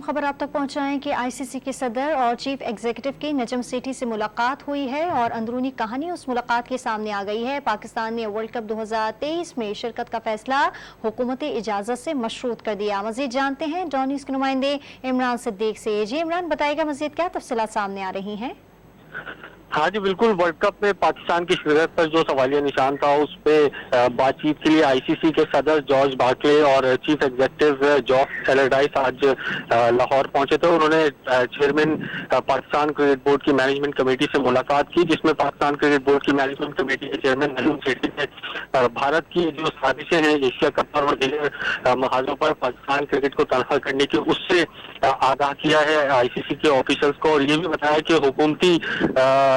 خبر آپ تک پہنچائیں کہ آئی سی سی کے صدر اور چیف ایگزیکٹو کی نجم سیٹھی سے ملاقات ہوئی ہے اور اندرونی کہانی اس ملاقات کے سامنے آ گئی ہے۔ پاکستان نے ورلڈ کپ 2023 میں شرکت کا فیصلہ حکومت اجازت سے مشروط کر دیا۔ مزید جانتے ہیں ڈان نیوز کے نمائندے عمران صدیق سے۔ جی عمران، بتائے گا مزید کیا تفصیلات سامنے آ رہی ہیں؟ ہاں جی بالکل، ورلڈ کپ میں پاکستان کی شرکت پر جو سوالیہ نشان تھا اس پہ بات چیت کے لیے آئی سی سی کے صدر جارج بارکلے اور چیف ایگزیکٹو جاف ایلرڈائس آج لاہور پہنچے تھے۔ انہوں نے چیئرمین پاکستان کرکٹ بورڈ کی مینجمنٹ کمیٹی سے ملاقات کی، جس میں پاکستان کرکٹ بورڈ کی مینجمنٹ کمیٹی کے چیئرمین نجم سیٹھی نے بھارت کی جو سازشیں ہیں ایشیا کپ اور دیگر محاذوں پر پاکستان کرکٹ کو تنخواہ کرنے کی اس سے آگاہ کیا ہے آئی سی سی کے آفیشلز کو، اور یہ بھی بتایا کہ حکومتی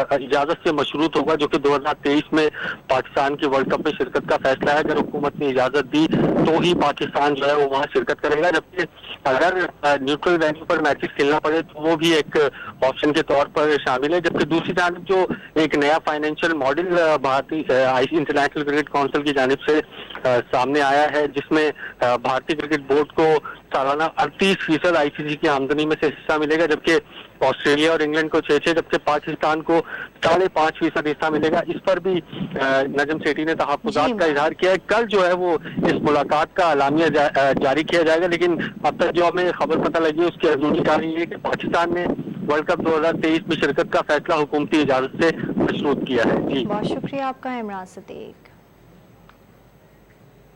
اجازت سے مشروط ہوگا، جو کہ 2023 میں پاکستان کی ورلڈ کپ میں شرکت کا فیصلہ ہے۔ اگر حکومت نے اجازت دی تو ہی پاکستان جو ہے وہ وہاں شرکت کرے گا، جبکہ اگر نیوٹرل وینیو پر میچز کھیلنا پڑے تو وہ بھی ایک آپشن کے طور پر شامل ہے۔ جبکہ دوسری جانب جو ایک نیا فائنینشیل ماڈل بھارتی انٹرنیشنل کرکٹ کونسل کی جانب سے سامنے آیا ہے، جس میں بھارتی کرکٹ بورڈ کو سالانہ 38% آئی سی سی کی آمدنی میں سے حصہ ملے گا، جبکہ آسٹریلیا اور انگلینڈ کو 6، جبکہ پاکستان کو 5.5% حصہ ملے گا۔ اس پر بھی نجم سیٹھی نے تحفظات کا اظہار کیا ہے۔ کل جو ہے وہ اس ملاقات کا اعلامیہ جاری کیا جائے گا، لیکن اب تک جو ہمیں خبر پتہ لگی ہے اس کی اندرونی کہانی یہ ہے کہ پاکستان نے ورلڈ کپ 2023 میں شرکت کا فیصلہ حکومتی اجازت سے مشروط کیا ہے۔ بہت شکریہ آپ کا عمران صدیق۔